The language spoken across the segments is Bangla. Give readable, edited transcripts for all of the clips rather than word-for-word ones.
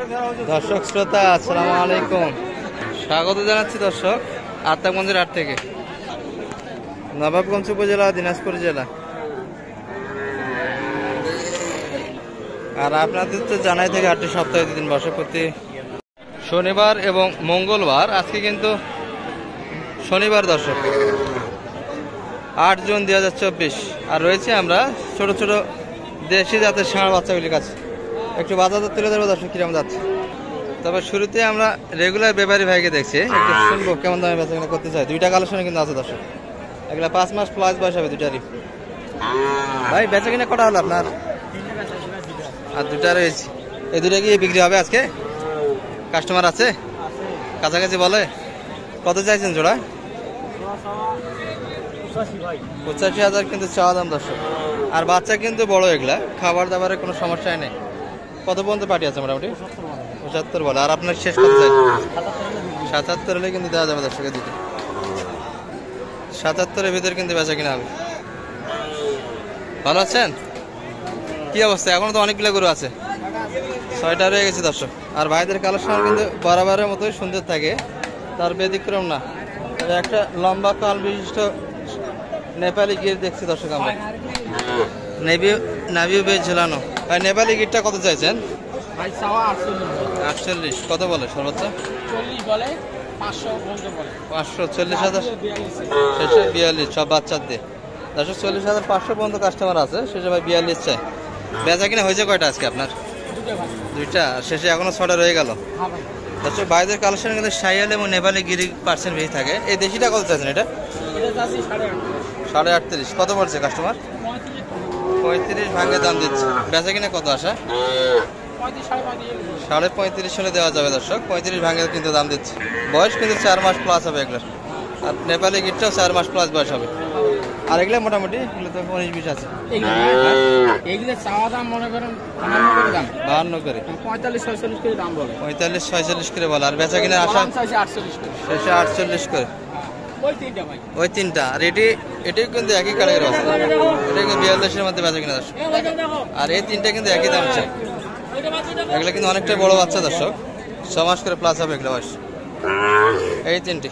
দর্শক শ্রোতা আসসালামু আলাইকুম, স্বাগত জানাচ্ছি দর্শক আত্মাগঞ্জের হাট থেকে, নবাবগঞ্জ উপজেলা, দিনাজপুর জেলা। আর আপনাদের তো জানাই থেকে হাটটি সপ্তাহে 2 দিন বসে, প্রতি শনিবার এবং মঙ্গলবার। আজকে কিন্তু শনিবার দর্শক, 8 জুন 2024। আর রয়েছে আমরা ছোট ছোট দেশি জাতের ষাঁড় বাচ্চাগুলির কাছে। একটু বাজার তুলে ধরবো দর্শক কিরকম যাচ্ছে। তবে শুরুতে আমরা রেগুলার ব্যাপারী ভাইকে দেখছি, একটু শুনবো কেমন দামে বেচাকেনা করতে চাই। 2টা কালেকশনে কিন্তু আছে দর্শক, এগুলা 5 মাস প্লাস বয়স হবে 2টারই। ভাই বেচাকেনা কটা হলো আপনার? আর 2টা রয়েছে, এই 2টা কি বিক্রি হবে আজকে? কাস্টমার আছে কাছাকাছি? বলে কত চাইছেন জোড়া? 85,000 কিন্তু চাওয়া দাম দর্শক। আর বাচ্চা কিন্তু বড়, এগুলা খাবার দাবারের কোনো সমস্যাই নেই। কত পর্যন্ত পার্টি আছে মোটামুটি? 75 বলে। আর আপনার শেষ কত চাই? 77 হলে কিন্তু দেওয়া যাবে দর্শকের দিকে। 77-এর ভিতরে কিন্তু বেচা কিনা হবে। ভালো আছেন? কি অবস্থা? এখনো তো অনেকগুলো গরু আছে, 6টা রয়ে গেছে দর্শক। আর ভাইদের কালেকশন কিন্তু বরাবরের মতোই সুন্দর থাকে, তার ব্যতিক্রম না। একটা লম্বা কাল বিশিষ্ট নেপালি গির দেখছি দর্শক আমরা, নাভিও বেশ ঝুলানো। ভাই নেপালি গিরটা কত চাইছেন? 48। কত বলে সর্বোচ্চ? 540,000 শেষে 42, সব বাচ্চার দিয়ে। 40,500 পর্যন্ত কাস্টমার আছে, শেষে ভাই 42 চাই। বেচা কিনা হয়েছে কয়টা আজকে আপনার? 2টা, শেষে এখনো 6টা রয়ে গেল দর্শক। ভাইদের কালেকশন কিন্তু শাইয়াল এবং নেপালি গিরি পার্সেন্ট বেশি থাকে। এই দেশিটা কত চাইছেন? এটা 38.5। কত বলছে কাস্টমার? 35 ভাঙে দাম দিচ্ছে। বেচা কিনা কত আসা? 35.5 হলে দেওয়া যাবে দর্শক। 35 ভাঙে কিন্তু দাম দিচ্ছে। বয়স কিন্তু 4 মাস প্লাস হবে এগুলোর। আর নেপালি গিরটাও 4 মাস প্লাস বয়স হবে। আর এগুলো মোটামুটি এগুলো তো 19-20 আছে। এগুলো চাওয়া দাম মনে করেন 52 করে দাম, 52 করে, 45-46 করে দাম বলে। 45-46 করে বলে। আর বেচা কিনা আসা 48 করে, শেষে 48 করে। ওই 3টা ভাই, ওই 3টা। আর এটাও কিন্তু একই কালারের আছে, এটা কিন্তু 42-এর মধ্যে বেচা কিনা দর্শক। আর এই 3টা কিন্তু একই দাম চাই। এগুলো কিন্তু অনেকটাই বড় বাচ্চা দর্শক, 6 মাস করে প্লাস হবে এগুলো বয়স। এই 3টি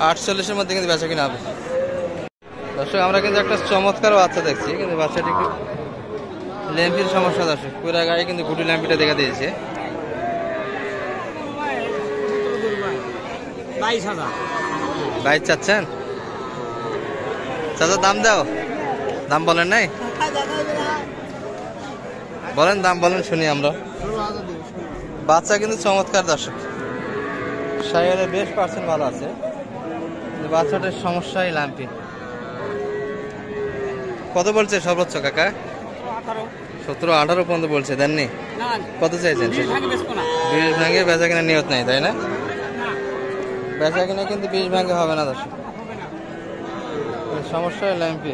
48-এর মধ্যে কিন্তু বেচা কিনা হবে দর্শক। আমরা কিন্তু একটা চমৎকার বাচ্চা দেখছি, কিন্তু বাচ্চাটি একটু ল্যাম্পির সমস্যা দর্শক। পুরা গায়ে কিন্তু গুটি ল্যাম্পিটা দেখা দিয়েছে। 22 চাচ্ছেন? চাচা দাম দাও, দাম বলেন নাই? বলেন দাম বলেন, শুনি আমরা। বাচ্চা কিন্তু চমৎকার দর্শক, শাইয়ালের বেশ পার্সেন্ট ভালো আছে। বাচ্চাটার সমস্যাই ল্যাম্পি। কত বলছে সর্বোচ্চ কাকা? 17-18 পর্যন্ত বলছে, দেননি? কত চাইছেন? 20 ভাঙে বেচা কিনা নিয়ত নাই, তাই না? বেচা কিনা কিন্তু 20 ভাঙে হবে না দর্শক, সমস্যা ল্যাম্পি।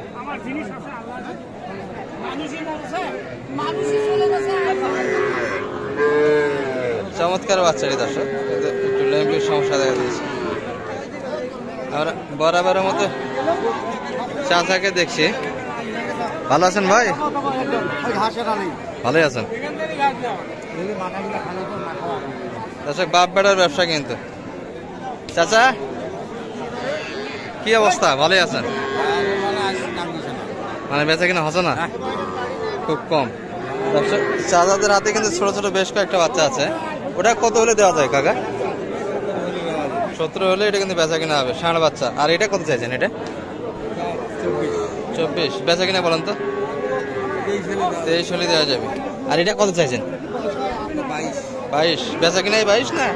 চমৎকার বাচ্চাটি দর্শক, কিন্তু একটু ল্যাম্পির সমস্যা দেখা দিয়েছে। আমরা বরাবরের মতো চাচাকে দেখছি। ভালো আছেন ভাই? ভালোই আছেন দর্শক। বাপ বেটার ব্যবসা কিন্তু। চাচা কি অবস্থা? ভালোই আছেন? মানে বেচা কিনা হচ্ছে না, খুব কম দর্শক। চাচাদের হাতে কিন্তু ছোট ছোট বেশ কয়েকটা বাচ্চা আছে। ওটা কত হলে দেওয়া যায় কাকা? 17 হলে এটা কিন্তু বেচা কিনা হবে, ষাঁড় বাচ্চা। আর এটা কত চাইছেন? এটা 24। বেচা কিনা বলেন তো? 23 হলে দেওয়া যাবে। আর এটা কত চাইছেন? 22। বেচা কিনাই 22 না?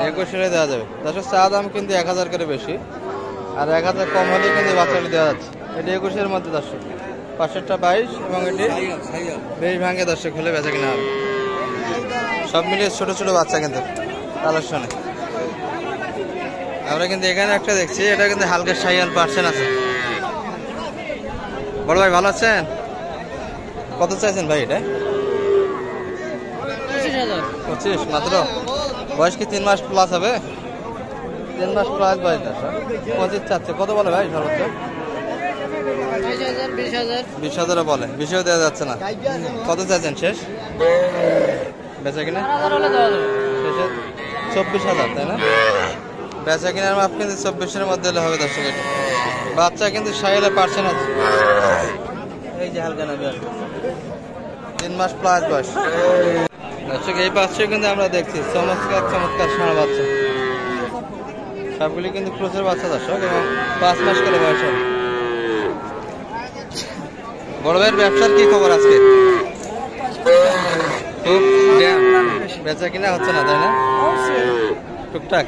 21 হলে দেওয়া যাবে দর্শক। চা দাম কিন্তু 1000 করে বেশি, আর 1000 কম হলে কিন্তু বাচ্চাগুলি দেওয়া যাচ্ছে। এটা 21-এর মধ্যে দর্শক। পাশেরটা 22 এবং এটি 20 ভাঙে দর্শক হলে বেচা কিনা হবে। সব মিলিয়ে ছোট ছোট বাচ্চা কিন্তু কালেকশনে। আমরা কিন্তু এখানে একটা দেখছি, এটা কিন্তু হালকা শাইয়াল পার্সেন্ট আছে। বড় ভাই ভালো আছেন? কত চাইছেন ভাই এটা? 25 মাত্র। বয়স কি 3 মাস প্লাস হবে? 3 মাস প্লাস বয়স। 25 চাচ্ছে। কত বলে ভাই সর্বোচ্চ? 20,000 বলে, 20ও দেওয়া যাচ্ছে না। কত চাইছেন শেষ বেচা কিনা? শেষে 24,000, তাই না? বেচা কিনার মাপ কিন্তু 24-এর মধ্যে হলে হবে দর্শক। এটা বাচ্চা কিন্তু সাইলে পার্সেন্ট আছে, এই যে হালকা না 3 মাস প্লাস বয়স দর্শক। এই পাশে কিন্তু আমরা দেখছি চমৎকার চমৎকার ষাঁড় বাচ্চা, সবগুলি কিন্তু ক্রোসের বাচ্চা দর্শক, এবং 5 মাস করে বয়স হবে। বড় ভাইয়ের ব্যবসার কি খবর আজকে? খুব বেচা কিনা হচ্ছে না, তাই না? টুকটাক।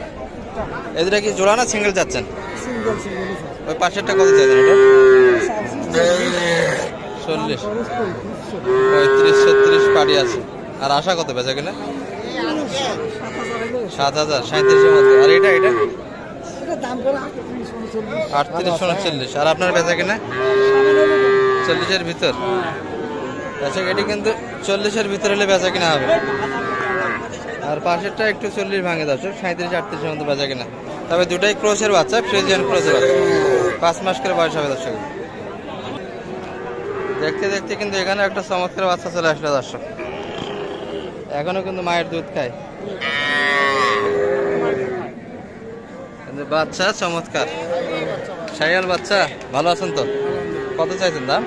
এদের কি জোড়া না সিঙ্গেল যাচ্ছেন? ওই পাশেরটা কত চাইছেন? ওটা 40, 35, 36 পাড়ি আছে। আর আশা কত বেচা কিনা? 7,000, 37-এর মধ্যে। আর এটা 38, 39। আর আপনার বেচা কিনা 40-এর ভিতর? আচ্ছা, এটি কিন্তু 40-এর ভিতর হলে বেচা কিনা হবে। আর পাশেরটা একটু 40 ভাঙে দর্শক, 37, 38-এর মধ্যে বেচা কিনা। তবে দুটাই ক্রোসের বাচ্চা, ফ্রিজিয়ান ক্রোসের বাচ্চা, 5 মাস করে বয়স হবে দর্শক। দেখতে দেখতে কিন্তু এখানে একটা চমৎকার বাচ্চা চলে আসলো দর্শক, এখনো কিন্তু মায়ের দুধ খায়। বাচ্চা চমৎকার শাহিওয়াল বাচ্চা, ভালো আছেন তো? কত চাইছেন দাম?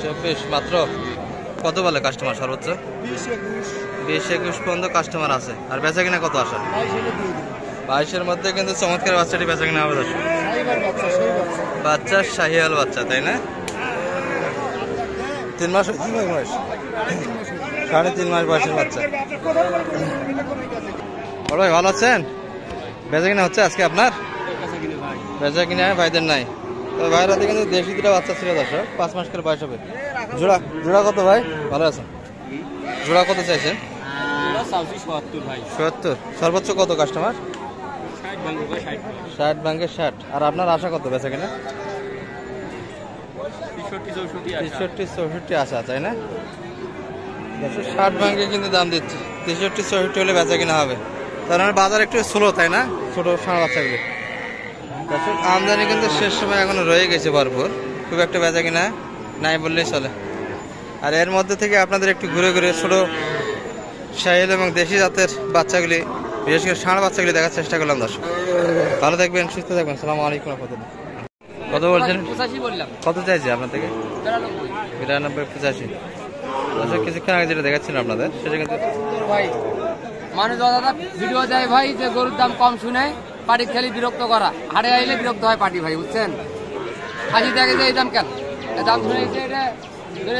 24 মাত্র। কত বলে কাস্টমার সর্বোচ্চ? 20-21 পর্যন্ত কাস্টমার আছে। আর বেচা কিনা কত আসা? 22-এর মধ্যে কিন্তু চমৎকার বাচ্চাটি বেচা কিনা হবে দর্শক। বাচ্চা শাহিওয়াল বাচ্চা, তাই না? 3 মাস, 3.5 মাস বয়সের বাচ্চা। বড় ভাই ভালো আছেন? বেচা কিনা হচ্ছে আজকে আপনার? বেচা কিনা ভাইদের নাই। তো ভাইয়ের হাতে কিন্তু দেশি দুটা বাচ্চা ছিল দর্শক, 5 মাস করে বয়স হবে। জোড়া জোড়া কত ভাই? ভালো আছেন? জোড়া কত চাইছেন? 70। সর্বোচ্চ কত কাস্টমার? 60 ভাঙ্গে 60। আর আপনার আশা কত বেচা কিনা? 63-64 আশা, তাই না? 60 ভাঙ্গে কিন্তু দাম দিচ্ছে, 63-64 হলে বেচা কিনা হবে। তার মানে বাজার একটু স্লো, তাই না? ছোট ষাঁড় বাচ্চাগুলি দর্শক, আমদানি কিন্তু শেষ সময় এখনো রয়ে গেছে ভরপুর, খুব একটা বেচা কিনা নাই বললেই চলে। আর এর মধ্যে থেকে আপনাদের একটু ঘুরে ঘুরে ছোট শাহিওয়াল এবং দেশি জাতের বাচ্চাগুলি, বিশেষ করে ষাঁড় বাচ্চাগুলি দেখার চেষ্টা করলাম দর্শক। ভালো থাকবেন, সুস্থ থাকবেন। আসসালামু আলাইকুম। কত বলছেন? 85 বললাম। কত চাইছে আপনার থেকে? 92, 85 দর্শক। কিছুক্ষণ আগে যেটা দেখাচ্ছিলাম আপনাদের, সেটা কিন্তু ভাই মানুষ দাদা ভিডিও দেয় ভাই যে গরুর দাম কম শুনে পাটি খেলি বিরক্ত করা, হাড়ে আইলে বিরক্ত হয় পাটি ভাই, বুঝছেন? আজি দেখে যে এই দাম কেন, এই দাম শুনে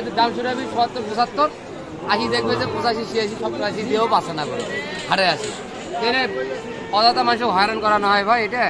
এটা দাম শুনে 70, 75, আজি দেখবে যে 85, 86, 87 দিয়েও পাচ্ছে না করে হাড়ে আসি। অযথা মানুষ হয়রান করানো হয় ভাই, এটা